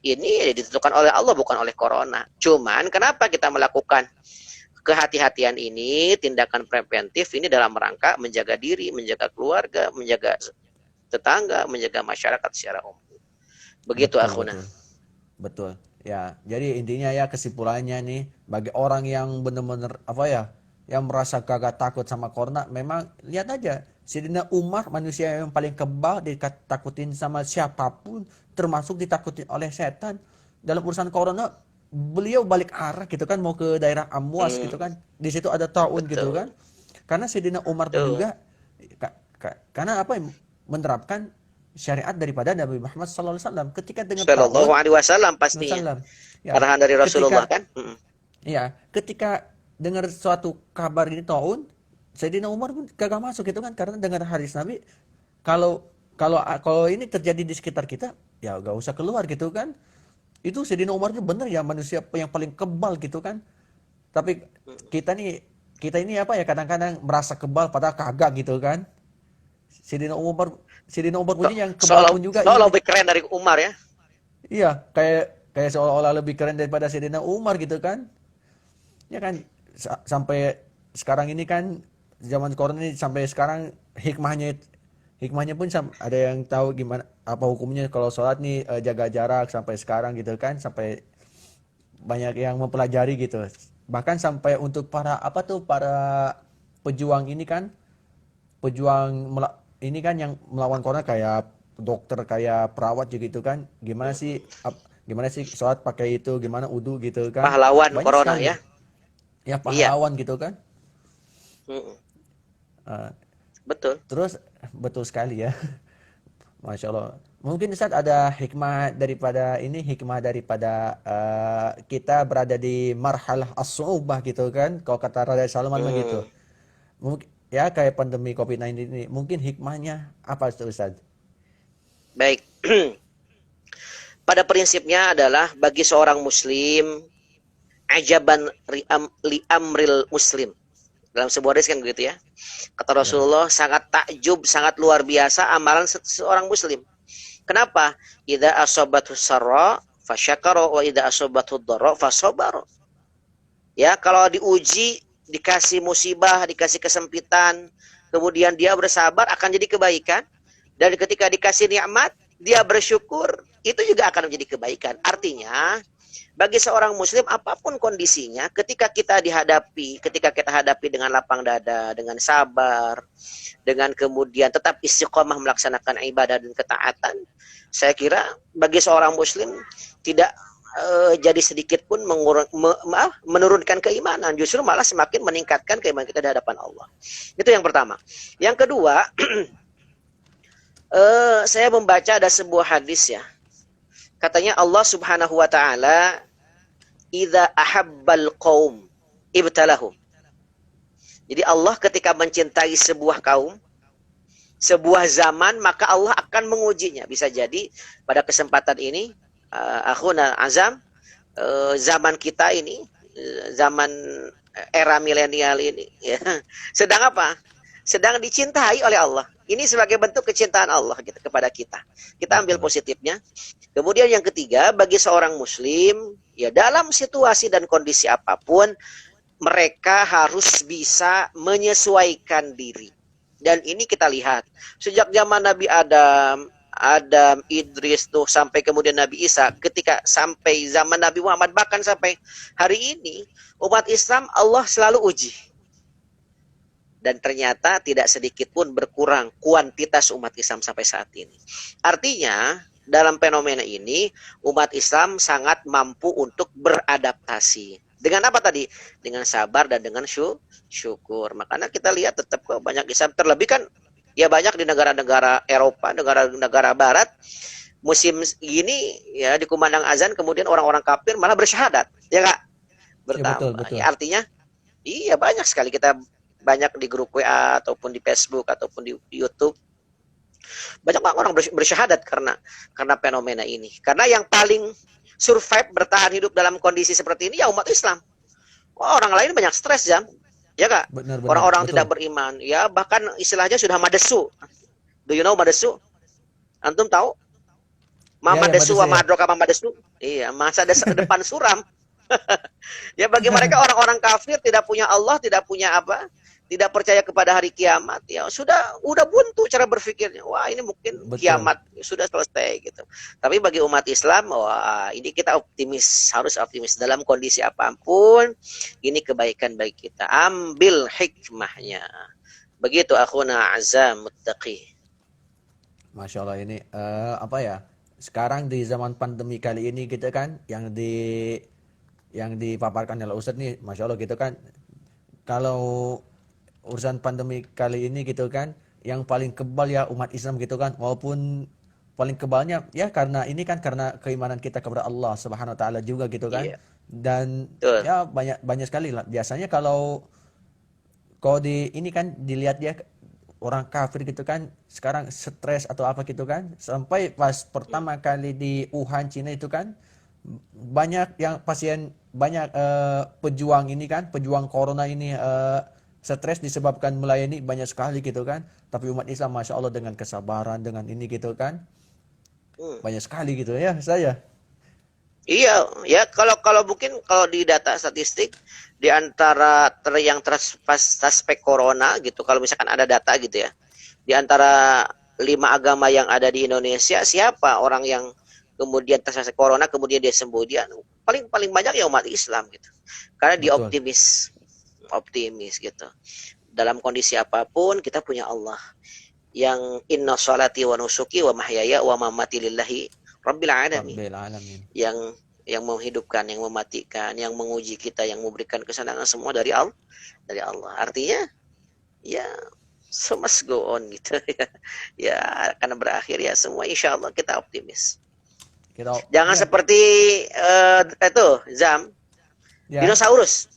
ini ditentukan oleh Allah bukan oleh corona. Cuman kenapa kita melakukan kehati-hatian ini, tindakan preventif ini dalam rangka menjaga diri, menjaga keluarga, menjaga tetangga, menjaga masyarakat secara umum. Begitu Betul akhuna. betul. Betul. Ya, jadi intinya ya kesimpulannya nih, bagi orang yang benar-benar apa ya, yang merasa kagak takut sama corona, memang lihat aja, Sidina Umar manusia yang paling kebal, ditakutin sama siapapun, termasuk ditakutin oleh setan. Dalam urusan corona, beliau balik arah gitu kan, mau ke daerah Amwas Hmm, gitu kan. Di situ ada taun gitu betul. kan. Karena Sidina Umar pun Betul. juga karena apa ya, menerapkan syariat daripada Nabi Muhammad SAW. Ketika dengar Sallallahu ta'un, alaihi wasallam pastinya. wasallam, ya, Arahan dari Rasulullah ketika kan? ya, ketika dengar suatu kabar ini ta'un, Sayyidina Umar pun kagak masuk gitu kan, karena dengar hadis Nabi, kalau kalau kalau ini terjadi di sekitar kita, ya gak usah keluar gitu kan. Itu Sayyidina Umar itu bener ya manusia yang paling kebal gitu kan. Tapi kita ini apa ya, kadang-kadang merasa kebal padahal kagak gitu kan. Sayyidina Umar Sayyidina Umar punya yang kebal Seolah pun juga seolah ini. lebih keren dari Umar ya. Iya, kayak kayak seolah-olah lebih keren daripada Sayyidina Umar gitu kan. Ya kan, sampai sekarang ini kan zaman corona ini sampai sekarang hikmahnya pun ada yang tahu gimana apa hukumnya kalau sholat nih, jaga jarak sampai sekarang gitu kan, sampai banyak yang mempelajari gitu. Bahkan sampai untuk para apa tuh, para pejuang ini kan, ini kan yang melawan corona, kayak dokter, kayak perawat juga gitu kan. Gimana sih sholat pakai itu, gimana wudu gitu kan. Pahlawan Banyak corona sekali ya. ya Iya. pahlawan gitu kan. Mm-mm. Eh, Betul. Terus betul sekali ya. Masya Allah. Mungkin Ustaz ada hikmah daripada kita berada di marhalah as-su'ubah gitu kan. Kalau kata Raja Salman mah gitu. Hmm. Mungkin ya kayak pandemi COVID-19 ini. Mungkin hikmahnya apa Ustaz? Baik. Pada prinsipnya adalah bagi seorang muslim ajaban li amril muslim. Dalam sebuah hadis kan begitu ya. Kata Ya. Rasulullah, sangat takjub, sangat luar biasa amalan seorang muslim. Kenapa? Idza asabathu sarra fasyakara wa idza asabathu dharra fasabara. Ya, kalau diuji, dikasih musibah, dikasih kesempitan, kemudian dia bersabar, akan jadi kebaikan. Dan ketika dikasih nikmat, dia bersyukur, itu juga akan menjadi kebaikan. Artinya, bagi seorang muslim apapun kondisinya, ketika kita hadapi dengan lapang dada, dengan sabar, dengan kemudian tetap istiqomah melaksanakan ibadah dan ketaatan, saya kira bagi seorang muslim tidak jadi sedikit pun menurunkan keimanan, justru malah semakin meningkatkan keimanan kita di hadapan Allah. Itu yang pertama. Yang kedua, saya membaca ada sebuah hadis ya. Katanya Allah Subhanahu wa taala, "Idza ahabbal qaum ibtalahum." Jadi Allah ketika mencintai sebuah kaum, sebuah zaman, maka Allah akan mengujinya. Bisa jadi pada kesempatan ini, akhuna Azam, zaman kita ini, zaman era milenial ini, ya, sedang apa? Sedang dicintai oleh Allah. Ini sebagai bentuk kecintaan Allah gitu kepada kita. Kita ambil Betul. positifnya. Kemudian yang ketiga, bagi seorang muslim, ya dalam situasi dan kondisi apapun, mereka harus bisa menyesuaikan diri. Dan ini kita lihat, sejak zaman Nabi Adam, Idris tuh sampai kemudian Nabi Isa, ketika sampai zaman Nabi Muhammad, bahkan sampai hari ini, umat Islam Allah selalu uji. Dan ternyata tidak sedikit pun berkurang kuantitas umat Islam sampai saat ini. Artinya, dalam fenomena ini, umat Islam sangat mampu untuk beradaptasi. Dengan apa tadi? Dengan sabar dan dengan syukur. Makanya kita lihat tetap banyak Islam. Terlebih kan, ya banyak di negara-negara Eropa, negara-negara Barat, musim ini ya dikumandang azan, kemudian orang-orang kafir malah bersyahadat. Ya Kak? Ya, betul, Bertambah. betul. Ya, artinya, iya banyak sekali kita banyak di grup WA ataupun di Facebook ataupun di YouTube, banyak orang bersyahadat karena fenomena ini. Karena yang paling survive, bertahan hidup dalam kondisi seperti ini ya umat Islam. Orang lain banyak stres, Jam. Ya Kak? Benar-benar, Orang-orang betul. tidak beriman, ya bahkan istilahnya sudah madesu. Do you know madesu? Antum tahu? Ya, ya, Mamadesu wa manusia ya. madroka mamadesu. Iya, masa depan suram. Ya bagi mereka orang-orang kafir, tidak punya Allah, tidak punya apa? Tidak percaya kepada hari kiamat, ya udah buntu cara berpikirnya. Wah, ini mungkin Betul. kiamat sudah selesai gitu. Tapi bagi umat Islam, wah ini kita optimis, harus optimis dalam kondisi apapun. Ini kebaikan bagi kita. Ambil hikmahnya. Begitu akhuna azam muttaqi. Masya Allah, ini apa ya? Sekarang di zaman pandemi kali ini gitu kan, yang dipaparkan oleh Ustadz nih, Masya Allah gitu kan. Kalau urusan pandemi kali ini gitu kan, yang paling kebal ya umat Islam gitu kan. Walaupun paling kebalnya ya karena ini kan karena keimanan kita kepada Allah Subhanahu wa taala juga gitu kan. Iya, Dan betul. ya banyak banyak sekali lah. Biasanya kalau di ini kan dilihat ya orang kafir gitu kan sekarang stres atau apa gitu kan sampai pas Hmm. pertama kali di Wuhan Cina itu kan banyak yang pasien banyak pejuang ini kan pejuang corona ini stres disebabkan melayani banyak sekali gitu kan tapi umat Islam Masya Allah dengan kesabaran dengan ini gitu kan Hmm. banyak sekali gitu ya saya. Iya, ya kalau kalau mungkin kalau di data statistik di antara yang suspek corona gitu, kalau misalkan ada data gitu ya, di antara 5 agama yang ada di Indonesia, siapa orang yang kemudian tersuspek corona, kemudian dia sembuh, dia paling paling banyak ya umat Islam gitu, karena dia Betul, optimis, optimis gitu. Dalam kondisi apapun kita punya Allah yang inna salati wa nusuki wa mahyaya wa mamati lillahi rabbil alamin, Rabbil alamin. yang menghidupkan, yang mematikan, yang menguji kita, yang memberikan kesenangan semua dari Allah, dari Allah. Artinya ya so must go on gitu ya. Ya akan berakhir ya semua insya Allah kita optimis. Kita Jangan ya seperti itu Zam, ya dinosaurus.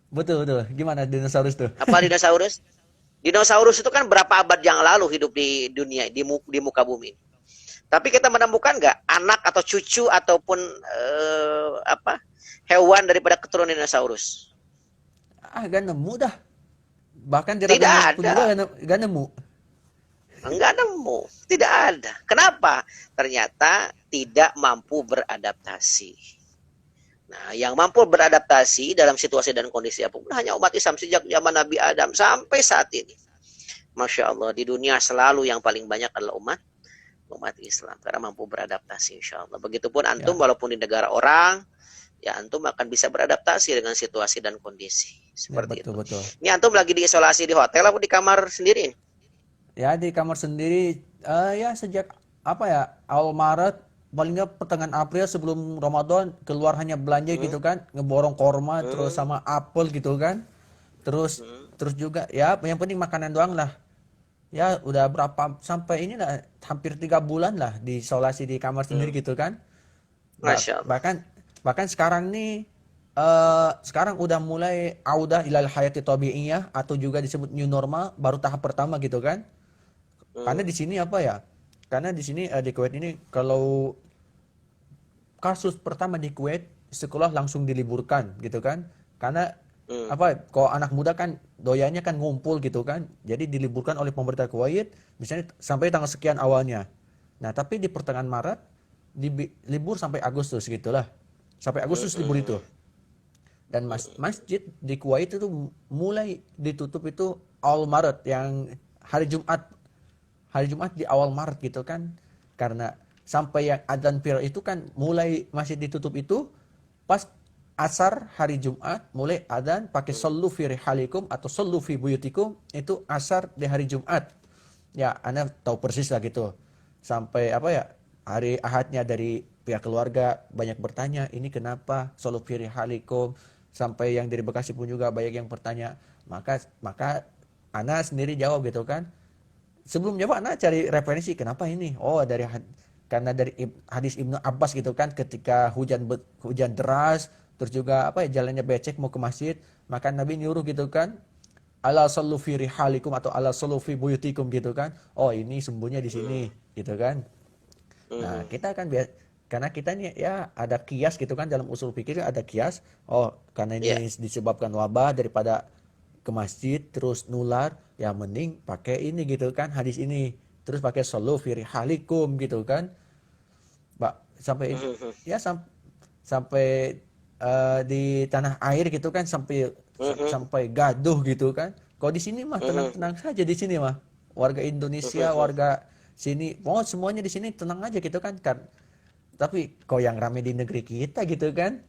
betul betul gimana dinosaurus tuh. Apa dinosaurus? Dinosaurus itu kan berapa abad yang lalu hidup di dunia di muka bumi. Tapi kita menemukan nggak anak atau cucu ataupun apa hewan daripada keturunan dinosaurus? Gak nemu dah. Bahkan Tidak Tiranossaurus pun juga ada, gak nemu. enggak nemu, tidak ada. Kenapa? Ternyata tidak mampu beradaptasi. Nah, yang mampu beradaptasi dalam situasi dan kondisi apapun hanya umat Islam sejak zaman Nabi Adam sampai saat ini. Masya Allah, di dunia selalu yang paling banyak adalah umat Islam karena mampu beradaptasi insya Allah. Begitupun antum Ya, walaupun di negara orang, ya antum akan bisa beradaptasi dengan situasi dan kondisi. ya Seperti betul itu. betul. Ini antum lagi diisolasi di hotel atau di kamar sendiri? Ya di kamar sendiri ya sejak apa ya awal Maret paling nggak pertengahan April sebelum Ramadan keluar hanya belanja Hmm? gitu kan ngeborong korma terus Hmm? sama apel gitu kan terus Hmm? terus juga ya yang penting makanan doang lah ya udah berapa sampai ini lah hampir 3 bulan lah diisolasi di kamar Hmm. sendiri gitu kan. Masya Allah. Bahkan bahkan sekarang nih sekarang udah mulai audah ilal hayati tabi'iyah atau juga disebut new normal baru tahap pertama gitu kan. Karena Hmm. di sini apa ya? Karena di sini di Kuwait ini kalau kasus pertama di Kuwait sekolah langsung diliburkan gitu kan. Karena Hmm. apa? Kalau anak muda kan doyannya kan ngumpul gitu kan. Jadi diliburkan oleh pemerintah Kuwait misalnya sampai tanggal sekian awalnya. Nah, tapi di pertengahan Maret libur sampai Agustus gitulah. Sampai Hmm. Agustus libur Hmm. itu. Dan masjid di Kuwait itu mulai ditutup itu awal Maret yang hari Jumat di awal Maret gitu kan karena sampai yang adzan viral itu kan mulai masih ditutup itu pas asar hari Jumat mulai adzan pakai sallu fi rihalikum atau sallu fi buyutikum itu asar di hari Jumat ya Anda tahu persis lah gitu sampai apa ya hari Ahadnya dari pihak keluarga banyak bertanya ini kenapa sallu fi rihalikum sampai yang dari Bekasi pun juga banyak yang bertanya maka Ana sendiri jawab gitu kan sebelum jawab Anda cari referensi kenapa ini karena dari hadis Ibnu Abbas gitu kan ketika hujan deras terus juga apa ya jalannya becek mau ke masjid maka Nabi nyuruh gitu kan ala sallu fi rihalikum atau ala sallu fi buyutikum gitu kan oh ini sembunyinya di sini Hmm. gitu kan. Nah, Hmm. kita kan karena kita nih ya ada kias gitu kan dalam usul fikir ada kias. Oh, karena Ya. ini disebabkan wabah daripada ke masjid terus nular, ya mending pakai ini gitu kan hadis ini. Terus pakai sallu fi rihalikum gitu kan. Mbak, sampai Hmm. Hmm. ya sampai di tanah air gitu kan sampai Hmm. sampai gaduh gitu kan. Kalau di sini mah Hmm. tenang-tenang saja di sini mah. Warga Indonesia, Hmm. warga sini, oh semuanya di sini tenang aja gitu kan. Tapi kok yang rame di negeri kita gitu kan,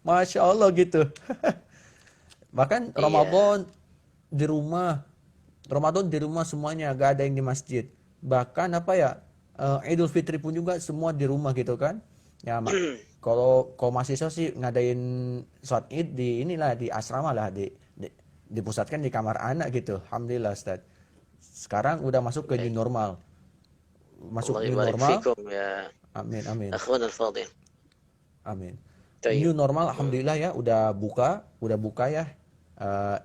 Masya Allah gitu. Bahkan Iya. Ramadan di rumah semuanya, gak ada yang di masjid. Bahkan apa ya, Idul Fitri pun juga semua di rumah gitu kan. Ya kalau mahasiswa sih ngadain sholat id di inilah di asrama lah dipusatkan di kamar anak gitu. Alhamdulillah Ustaz. Sekarang udah masuk ke new Baik. normal. masuk Allah new barik normal. fikum ya Amin, amin, akhwan al-fadil. amin. Tayyib. New normal, alhamdulillah ya, udah buka ya. Eh,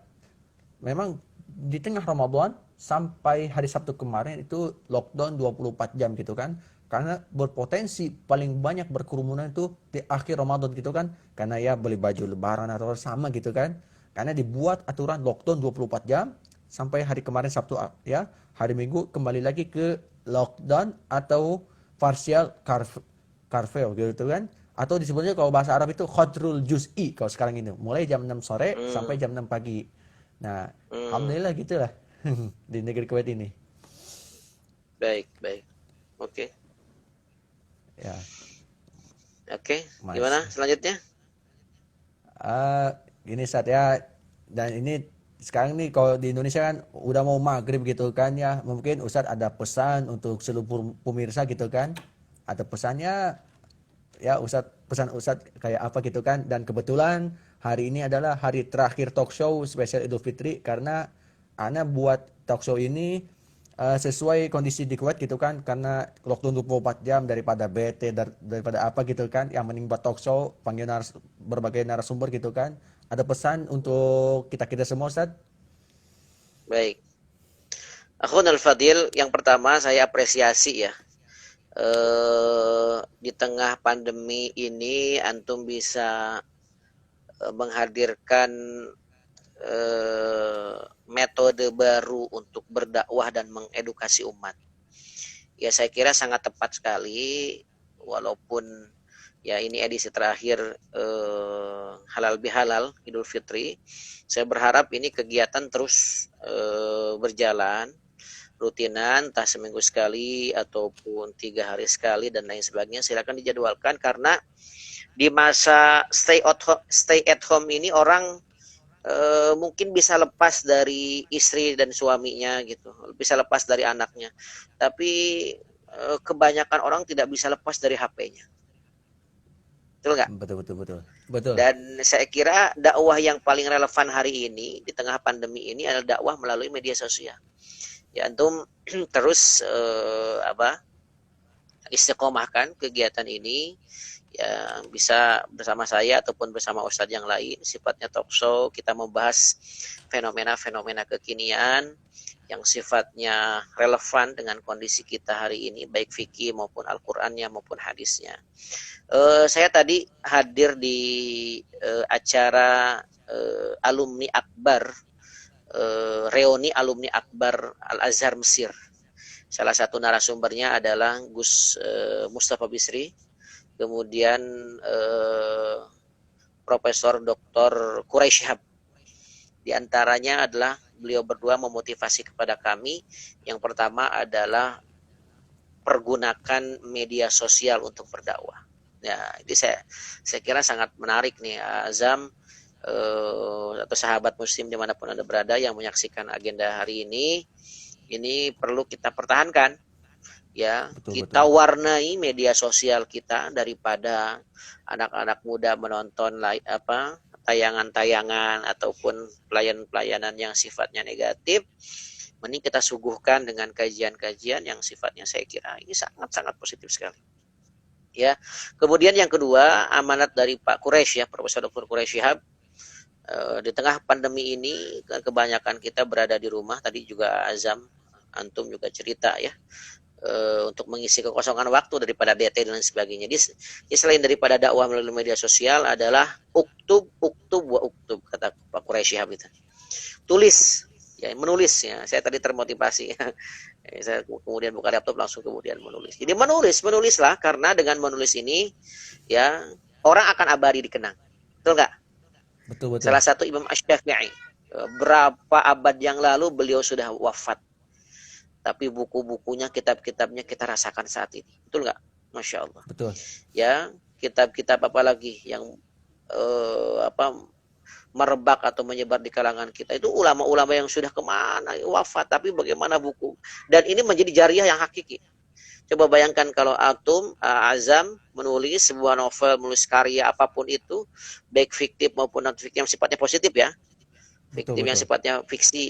Memang di tengah Ramadan sampai hari Sabtu kemarin itu lockdown 24 jam gitu kan. Karena berpotensi paling banyak berkerumunan itu di akhir Ramadan gitu kan. Karena ya beli baju lebaran atau sama gitu kan. Karena dibuat aturan lockdown 24 jam sampai hari kemarin Sabtu ya. Hari Minggu kembali lagi ke lockdown atau partial curfew gitu kan. Atau disebutnya kalau bahasa Arab itu khodrul juz'i kalau sekarang ini. Mulai jam 6 sore sampai Hmm, jam 6 pagi. Nah, hmm, alhamdulillah gitulah di negeri Kuwait ini. baik, baik. Oke. Ya, Oke, gimana Mas. selanjutnya? Gini saat ya, dan ini sekarang nih kalau di Indonesia kan udah mau maghrib gitu kan ya, mungkin Ustadz ada pesan untuk seluruh pemirsa gitu kan, ada pesannya ya Ustadz, pesan Ustadz kayak apa gitu kan, dan kebetulan hari ini adalah hari terakhir talk show spesial Idul Fitri karena Ana buat talk show ini sesuai kondisi di Kuwait gitu kan, karena lockdown 24 jam daripada bete daripada apa gitu kan, yang mending buat talk show panggil berbagai narasumber gitu kan. Ada pesan untuk kita-kita semua Ustadz? Baik. Akhwan al-fadil, yang pertama saya apresiasi ya. Di tengah pandemi ini antum bisa menghadirkan metode baru untuk berdakwah dan mengedukasi umat. Ya saya kira sangat tepat sekali, walaupun ya ini edisi terakhir halal bihalal Idul Fitri. Saya berharap ini kegiatan terus berjalan rutinan, entah seminggu sekali ataupun 3 hari sekali dan lain sebagainya. Silakan dijadwalkan karena di masa stay at home ini orang mungkin bisa lepas dari istri dan suaminya gitu, bisa lepas dari anaknya. Tapi kebanyakan orang tidak bisa lepas dari HP-nya. Betul nggak? Betul, betul, betul. Betul. Dan saya kira dakwah yang paling relevan hari ini di tengah pandemi ini adalah dakwah melalui media sosial. Ya antum terus istiqomahkan kegiatan ini ya, bisa bersama saya ataupun bersama ustadz yang lain, sifatnya talk show, kita membahas fenomena-fenomena kekinian yang sifatnya relevan dengan kondisi kita hari ini, baik fikih maupun Al-Qur'annya maupun hadisnya. Saya tadi hadir di acara alumni akbar, reuni alumni akbar Al-Azhar Mesir. Salah satu narasumbernya adalah Gus Mustafa Bisri, kemudian Profesor Dr. Quraisy Shihab. Di antaranya adalah beliau berdua memotivasi kepada kami. Yang pertama adalah pergunakan media sosial untuk berdakwah. Ya, ini saya kira sangat menarik nih Azam atau sahabat muslim dimanapun Anda berada yang menyaksikan agenda hari ini. Ini perlu kita pertahankan ya, Betul, kita betul. warnai media sosial kita daripada anak-anak muda menonton tayangan-tayangan ataupun pelayanan-pelayanan yang sifatnya negatif. Mending kita suguhkan dengan kajian-kajian yang sifatnya saya kira ini sangat-sangat positif sekali. Ya, kemudian yang kedua amanat dari Pak Quraisy ya, Profesor Dr. Quraisy Shihab. Di tengah pandemi ini kan kebanyakan kita berada di rumah. Tadi juga Azam antum juga cerita ya, untuk mengisi kekosongan waktu daripada DT dan lain sebagainya. Jadi selain daripada dakwah melalui media sosial adalah uktub wa uktub, kata Pak Quraisy Shihab itu. Tulis ya, menulis ya. Saya tadi termotivasi. Saya kemudian buka laptop langsung kemudian menulis. Jadi menulislah, karena dengan menulis ini ya orang akan abadi dikenang. Betul nggak? Betul, betul. Salah satu Imam Asy-Syafi'i, berapa abad yang lalu beliau sudah wafat, tapi buku-bukunya, kitab-kitabnya kita rasakan saat ini. Betul nggak? Masya Allah. Betul. Ya, kitab-kitab apa lagi yang merebak atau menyebar di kalangan kita itu ulama-ulama yang sudah kemana wafat, tapi bagaimana buku, dan ini menjadi jariah yang hakiki. Coba bayangkan kalau Atum Azam menulis sebuah novel, menulis karya apapun itu, baik fiktif maupun non fiktif yang sifatnya positif ya, Betul, fiktif yang betul. sifatnya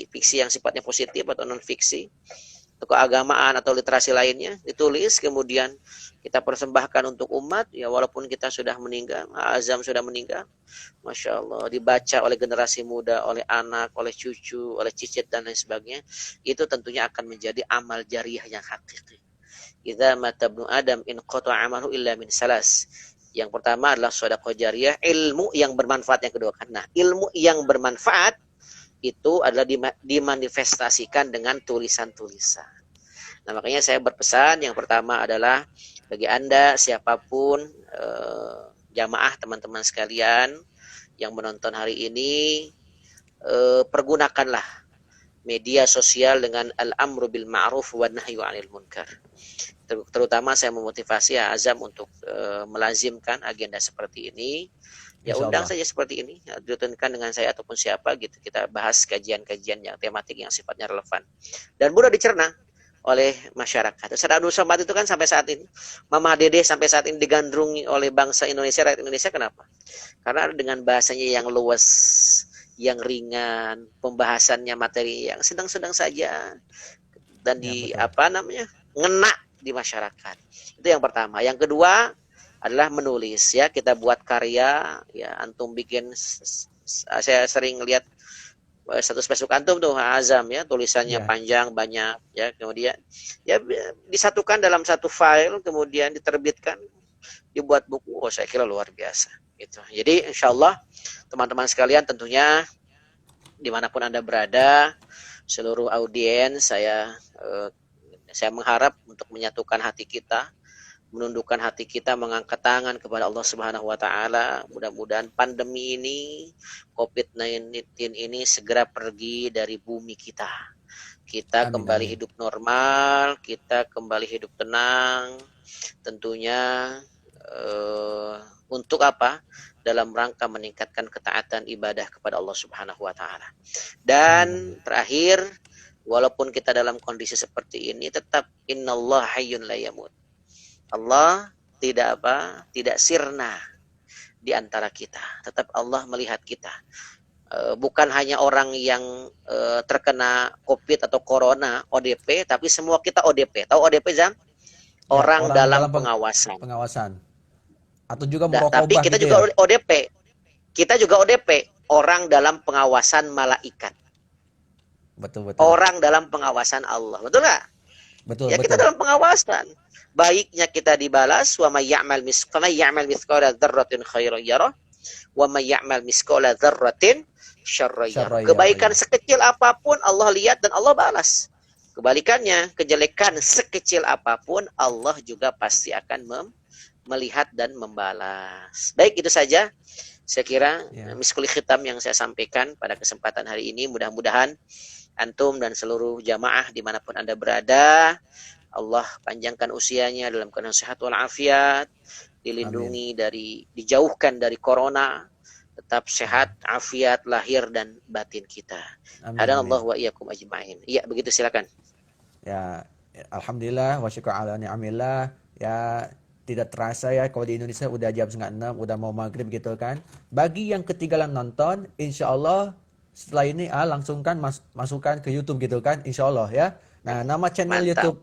fiksi yang sifatnya positif atau non fiksi, keagamaan atau literasi lainnya, ditulis kemudian kita persembahkan untuk umat, ya walaupun kita sudah meninggal, Azam sudah meninggal, Masya Allah, dibaca oleh generasi muda, oleh anak, oleh cucu, oleh cicit dan lain sebagainya, itu tentunya akan menjadi amal jariah yang hakiki. Idza mata ibnu Adam in qata amalu illa min salas. Yang pertama adalah sedekah jariah, ilmu yang bermanfaat yang kedua kan. Nah, ilmu yang bermanfaat itu adalah dimanifestasikan dengan tulisan-tulisan. Nah, makanya saya berpesan yang pertama adalah bagi Anda siapapun jamaah teman-teman sekalian yang menonton hari ini, pergunakanlah media sosial dengan al-amru bil ma'ruf wa nahyu 'anil munkar. Terutama saya memotivasi Azam untuk melazimkan agenda seperti ini. Ya undang saja seperti ini, ya, dirutinkan dengan saya ataupun siapa gitu, kita bahas kajian-kajian yang tematik yang sifatnya relevan dan mudah dicerna oleh masyarakat. Ustaz Abdul Somad itu kan sampai saat ini, Mama Dede sampai saat ini digandrungi oleh bangsa Indonesia, rakyat Indonesia. Kenapa? Karena dengan bahasanya yang luas, yang ringan, pembahasannya materi yang sedang-sedang saja dan Ya, ngena di masyarakat. Itu yang pertama. Yang kedua adalah menulis, ya, kita buat karya, ya, antum bikin, saya sering lihat status Facebook antum tuh Azam, ya, tulisannya panjang banyak, ya, kemudian ya disatukan dalam satu file, kemudian diterbitkan, dibuat buku. Oh, saya kira luar biasa gitu. Jadi insya Allah teman-teman sekalian, tentunya dimanapun Anda berada, seluruh audiens, saya mengharap untuk menyatukan hati kita, menundukkan hati kita, mengangkat tangan kepada Allah Subhanahu wa taala. Mudah-mudahan pandemi ini, COVID-19 ini segera pergi dari bumi kita. Kita kembali hidup normal, kita kembali hidup tenang. Tentunya untuk apa? Dalam rangka meningkatkan ketaatan ibadah kepada Allah Subhanahu wa taala. Dan terakhir, walaupun kita dalam kondisi seperti ini, tetap innallaha hayyun la yamut. Allah tidak sirna di antara kita. Tetap Allah melihat kita. Bukan hanya orang yang terkena COVID atau Corona, ODP, tapi semua kita ODP. Tahu ODP, Zam? Orang dalam pengawasan. Atau juga Tapi kita gitu juga ya? ODP. Kita juga ODP. Orang dalam pengawasan malaikat. Betul. Orang dalam pengawasan Allah. Betul nggak? Betul. Kita dalam pengawasan. Baiknya kita dibalas, wa may ya'mal mithqala dzarratin khairan yarah wa may ya'mal mithqala dzarratin syarran yarah. Kebaikan sekecil apapun Allah lihat dan Allah balas. Kebalikannya, kejelekan sekecil apapun Allah juga pasti akan melihat dan membalas. Baik, itu saja saya kira miskul khitam yang saya sampaikan pada kesempatan hari ini. Mudah-mudahan antum dan seluruh jamaah dimanapun Anda berada, Allah panjangkan usianya dalam keadaan sehat walafiat, dilindungi dijauhkan dari corona, tetap sehat, afiat lahir dan batin kita. Hadanallahu wa iyyakum ajma'in. Iya, begitu, silakan. Ya, alhamdulillah wa syukur ala ni'amillah. Ya, tidak terasa ya kalau di Indonesia udah jam 5:30, udah mau maghrib gitu kan. Bagi yang ketinggalan nonton, insya Allah setelah ini langsung kan masukkan ke YouTube gitu kan, insya Allah ya. Nah, nama channel YouTube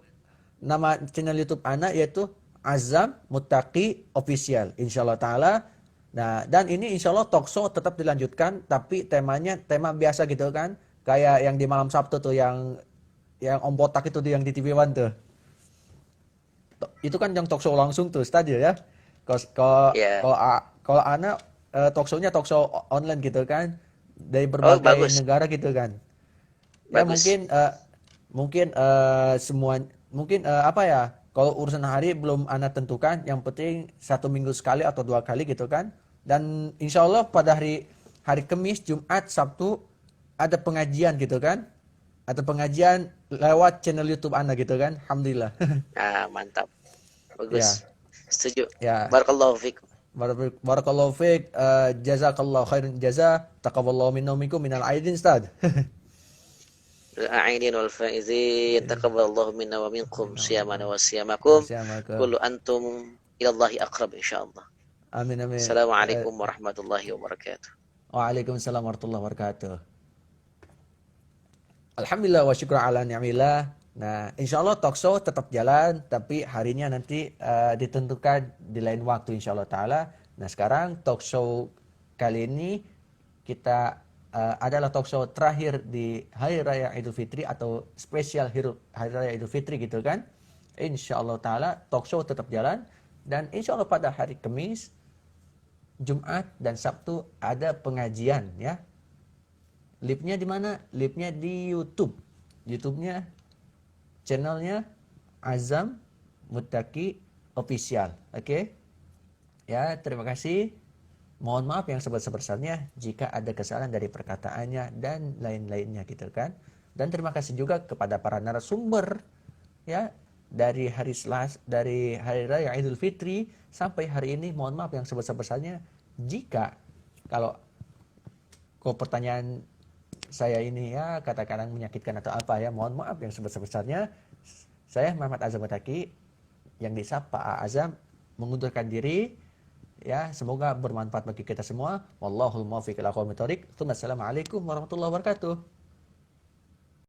anak yaitu Azam Muttaqi Official, insyaallah taala. Nah, dan ini insyaallah talkshow tetap dilanjutkan, tapi temanya tema biasa gitu kan, kayak yang di malam Sabtu tuh, yang Om Botak itu tuh, yang di TV One tuh. Itu kan yang talkshow langsung tuh stadio ya. Kalau anak talkshow-nya talkshow online gitu kan, dari berbagai negara gitu kan. Ya mungkin semua kalau urusan hari belum Ana tentukan, yang penting 1 minggu sekali atau 2 kali gitu kan. Dan insya Allah pada hari Kamis, Jumat, Sabtu ada pengajian gitu kan. Ada pengajian lewat channel YouTube Ana gitu kan. Alhamdulillah. Mantap. Bagus. Ya. Setuju. Ya. Barakallahu fiik. Barakallahu fiik. Jazakallahu khairan jaza. Taqabbalallahu minna wa minkum minal aidin, Ustaz. A'idin wal faizin, taqabbalallahu minna wa minkum siyamana wa siyamakum. Kullu antum ilallahi aqrab insyaallah. Amin. Assalamualaikum warahmatullahi wabarakatuh. Waalaikumsalam warahmatullahi wabarakatuh. Alhamdulillah wa syukur ala ni'amillah. Nah, insya Allah talk show tetap jalan, tapi harinya nanti ditentukan di lain waktu insya Allah Ta'ala. Nah, sekarang talk show kali ini kita adalah talk show terakhir di Hari Raya Idul Fitri atau spesial Hari Raya Idul Fitri gitu kan. Insya Allah Ta'ala talk show tetap jalan. Dan insya Allah pada hari Kamis, Jumat, dan Sabtu ada pengajian ya. Live-nya di mana? Live-nya di YouTube. YouTube-nya channelnya Azam Muttaqi Official. Oke. Ya, terima kasih. Mohon maaf yang sebesar-besarnya jika ada kesalahan dari perkataannya dan lain-lainnya gitu kan. Dan terima kasih juga kepada para narasumber ya dari dari Hari Raya Idul Fitri sampai hari ini. Mohon maaf yang sebesar-besarnya jika kalau pertanyaan saya ini ya kata-kata menyakitkan atau apa ya, mohon maaf yang sebesar-besarnya. Saya Muhammad Azam Muttaqi yang disapa Azam mengundurkan diri ya, semoga bermanfaat bagi kita semua. Wallahul muwaffiq ila aqwamit thoriq. Assalamualaikum warahmatullahi wabarakatuh.